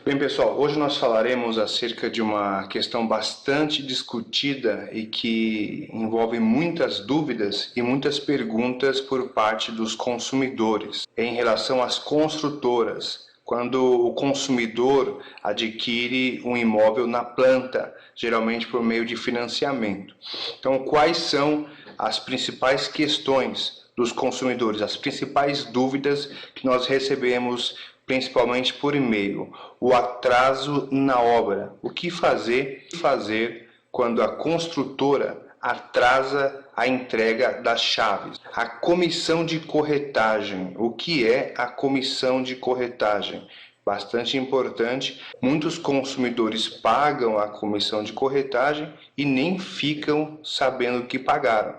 Bem, pessoal, hoje nós falaremos acerca de uma questão bastante discutida e que envolve muitas dúvidas e muitas perguntas por parte dos consumidores em relação às construtoras. Quando o consumidor adquire um imóvel na planta, geralmente por meio de financiamento. Então, quais são as principais questões dos consumidores, as principais dúvidas que nós recebemos principalmente por e-mail? O atraso na obra. O que fazer quando a construtora atrasa a entrega das chaves? A comissão de corretagem. O que é a comissão de corretagem? Bastante importante. Muitos consumidores pagam a comissão de corretagem e nem ficam sabendo que pagaram.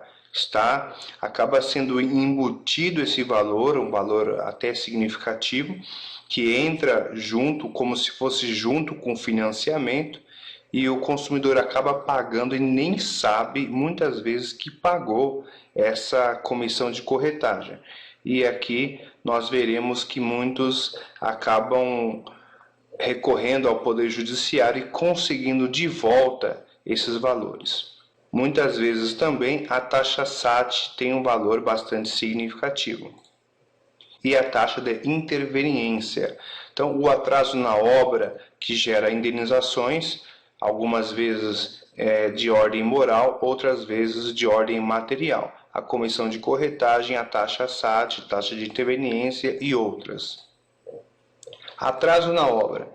Acaba sendo embutido esse valor, um valor até significativo, que entra junto, como se fosse junto com o financiamento, e o consumidor acaba pagando e nem sabe, muitas vezes, que pagou essa comissão de corretagem. E aqui nós veremos que muitos acabam recorrendo ao Poder Judiciário e conseguindo de volta esses valores. Muitas vezes também a taxa SAT tem um valor bastante significativo. E a taxa de interveniência. Então, o atraso na obra que gera indenizações, algumas vezes de ordem moral, outras vezes de ordem material. A comissão de corretagem, a taxa SAT, taxa de interveniência e outras. Atraso na obra.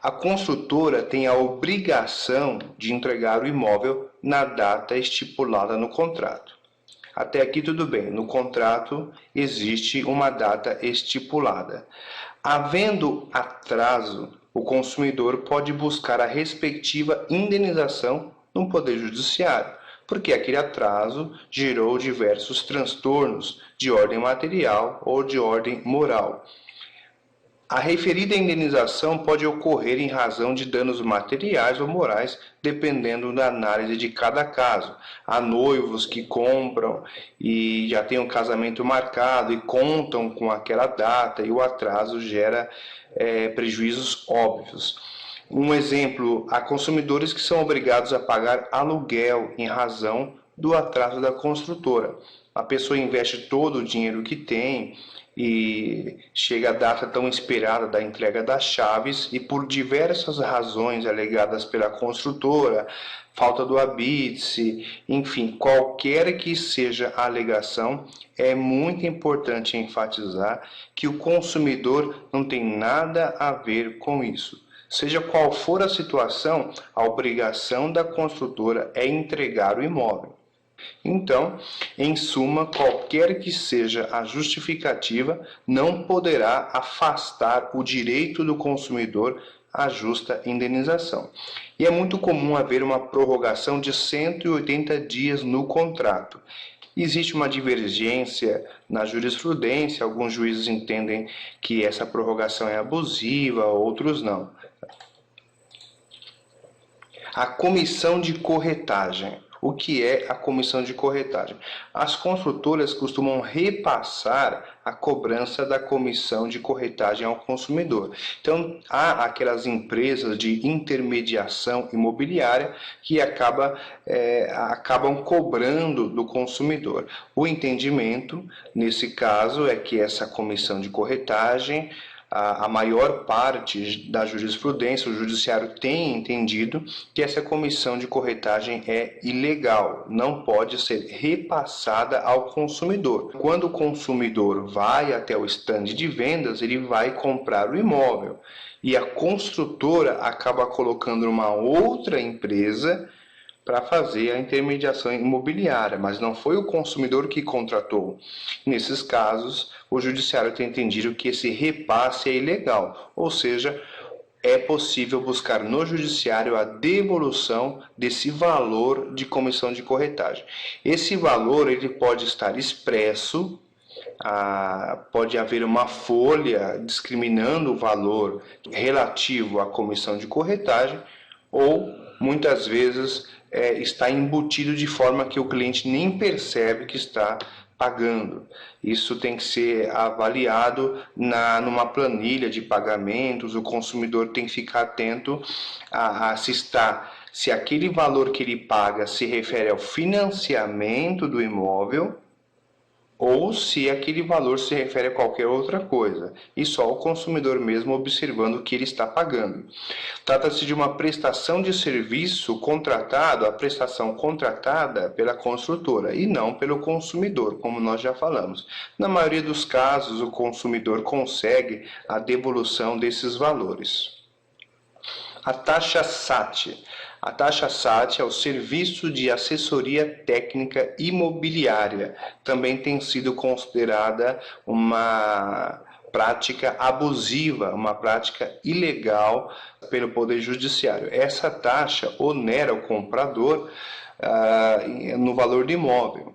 A construtora tem a obrigação de entregar o imóvel na data estipulada no contrato. Até aqui tudo bem, no contrato existe uma data estipulada. Havendo atraso, o consumidor pode buscar a respectiva indenização no Poder Judiciário, porque aquele atraso gerou diversos transtornos de ordem material ou de ordem moral. A referida indenização pode ocorrer em razão de danos materiais ou morais, dependendo da análise de cada caso. Há noivos que compram e já têm um casamento marcado e contam com aquela data, e o atraso gera prejuízos óbvios. Um exemplo, há consumidores que são obrigados a pagar aluguel em razão do atraso da construtora. A pessoa investe todo o dinheiro que tem e chega a data tão esperada da entrega das chaves e, por diversas razões alegadas pela construtora, falta do habite, enfim, qualquer que seja a alegação, é muito importante enfatizar que o consumidor não tem nada a ver com isso. Seja qual for a situação, a obrigação da construtora é entregar o imóvel. Então, em suma, qualquer que seja a justificativa, não poderá afastar o direito do consumidor à justa indenização. E é muito comum haver uma prorrogação de 180 dias no contrato. Existe uma divergência na jurisprudência, alguns juízes entendem que essa prorrogação é abusiva, outros não. A comissão de corretagem. O que é a comissão de corretagem? As construtoras costumam repassar a cobrança da comissão de corretagem ao consumidor. Então, há aquelas empresas de intermediação imobiliária que acabam cobrando do consumidor. O entendimento, nesse caso, é que essa comissão de corretagem, a maior parte da jurisprudência, o judiciário tem entendido que essa comissão de corretagem é ilegal, não pode ser repassada ao consumidor. Quando o consumidor vai até o estande de vendas, ele vai comprar o imóvel e a construtora acaba colocando uma outra empresa para fazer a intermediação imobiliária, mas não foi o consumidor que contratou. Nesses casos, o judiciário tem entendido que esse repasse é ilegal, ou seja, é possível buscar no judiciário a devolução desse valor de comissão de corretagem. Esse valor ele pode estar expresso, pode haver uma folha discriminando o valor relativo à comissão de corretagem, ou muitas vezes está embutido de forma que o cliente nem percebe que está pagando. Isso tem que ser avaliado numa planilha de pagamentos. O consumidor tem que ficar atento se aquele valor que ele paga se refere ao financiamento do imóvel ou se aquele valor se refere a qualquer outra coisa, e só o consumidor mesmo observando o que ele está pagando. Trata-se de uma prestação de serviço contratado, a prestação contratada pela construtora e não pelo consumidor, como nós já falamos. Na maioria dos casos, o consumidor consegue a devolução desses valores. A taxa SAT. A taxa SAT é o Serviço de Assessoria Técnica Imobiliária. Também tem sido considerada uma prática abusiva, uma prática ilegal pelo Poder Judiciário. Essa taxa onera o comprador no valor do imóvel.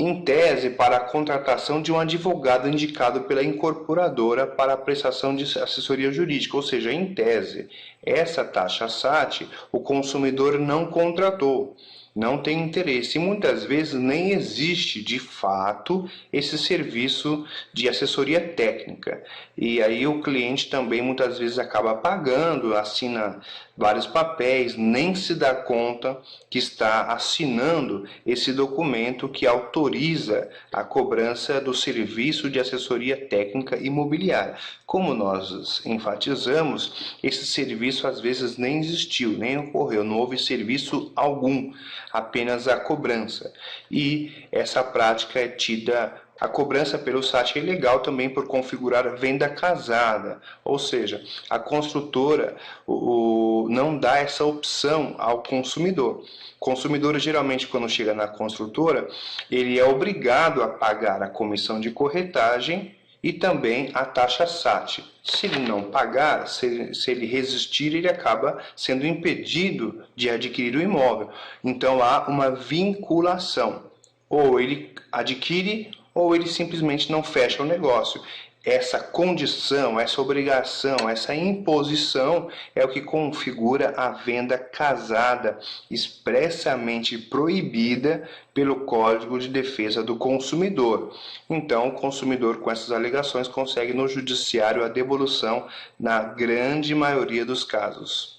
Em tese, para a contratação de um advogado indicado pela incorporadora para a prestação de assessoria jurídica, ou seja, em tese, essa taxa SAT o consumidor não contratou, não tem interesse e muitas vezes nem existe de fato esse serviço de assessoria técnica. E aí o cliente também muitas vezes acaba pagando, assina vários papéis, nem se dá conta que está assinando esse documento que autoriza a cobrança do serviço de assessoria técnica imobiliária. Como nós enfatizamos, esse serviço às vezes nem existiu, nem ocorreu, não houve serviço algum, apenas a cobrança. E essa prática é tida, a cobrança pelo SAT é ilegal também por configurar venda casada, ou seja, a construtora não dá essa opção ao consumidor. O consumidor, geralmente, quando chega na construtora, ele é obrigado a pagar a comissão de corretagem e também a taxa SAT. Se ele não pagar, se ele resistir, ele acaba sendo impedido de adquirir o imóvel. Então há uma vinculação. Ou ele adquire ou ele simplesmente não fecha o negócio. Essa condição, essa obrigação, essa imposição é o que configura a venda casada, expressamente proibida pelo Código de Defesa do Consumidor. Então, o consumidor, com essas alegações, consegue no judiciário a devolução na grande maioria dos casos.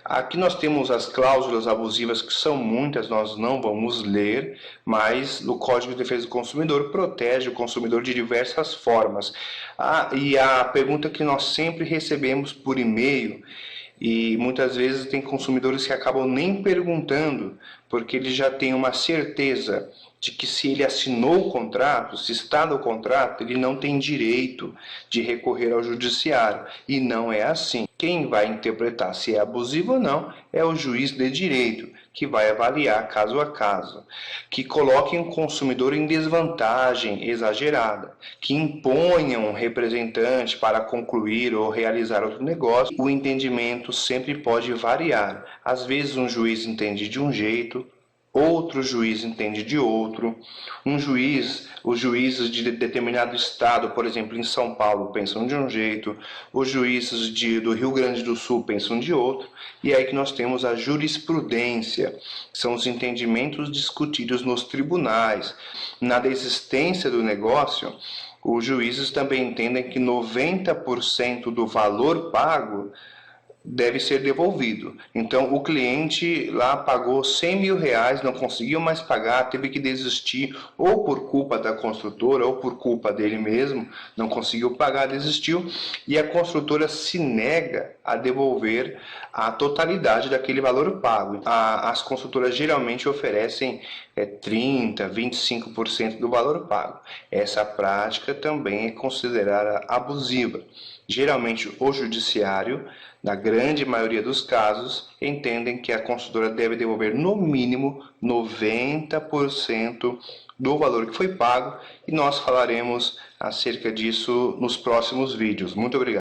Aqui nós temos as cláusulas abusivas, que são muitas, nós não vamos ler, mas o Código de Defesa do Consumidor protege o consumidor de diversas formas. E a pergunta que nós sempre recebemos por e-mail, e muitas vezes tem consumidores que acabam nem perguntando, porque ele já tem uma certeza de que se ele assinou o contrato, se está no contrato, ele não tem direito de recorrer ao judiciário. E não é assim. Quem vai interpretar se é abusivo ou não é o juiz de direito, que vai avaliar caso a caso, que coloque um consumidor em desvantagem exagerada, que imponha um representante para concluir ou realizar outro negócio. O entendimento sempre pode variar. Às vezes um juiz entende de um jeito, outro juiz entende de outro. Os juízes de determinado estado, por exemplo, em São Paulo, pensam de um jeito, os juízes do Rio Grande do Sul pensam de outro, e é aí que nós temos a jurisprudência, que são os entendimentos discutidos nos tribunais. Na desistência do negócio, os juízes também entendem que 90% do valor pago deve ser devolvido. Então o cliente lá pagou R$100.000, não conseguiu mais pagar, teve que desistir, ou por culpa da construtora ou por culpa dele mesmo, não conseguiu pagar, desistiu, e a construtora se nega a devolver a totalidade daquele valor pago. As construtoras geralmente oferecem 30%, 25% do valor pago. Essa prática também é considerada abusiva. Geralmente o judiciário, na grande maioria dos casos, entendem que a construtora deve devolver no mínimo 90% do valor que foi pago, e nós falaremos acerca disso nos próximos vídeos. Muito obrigado.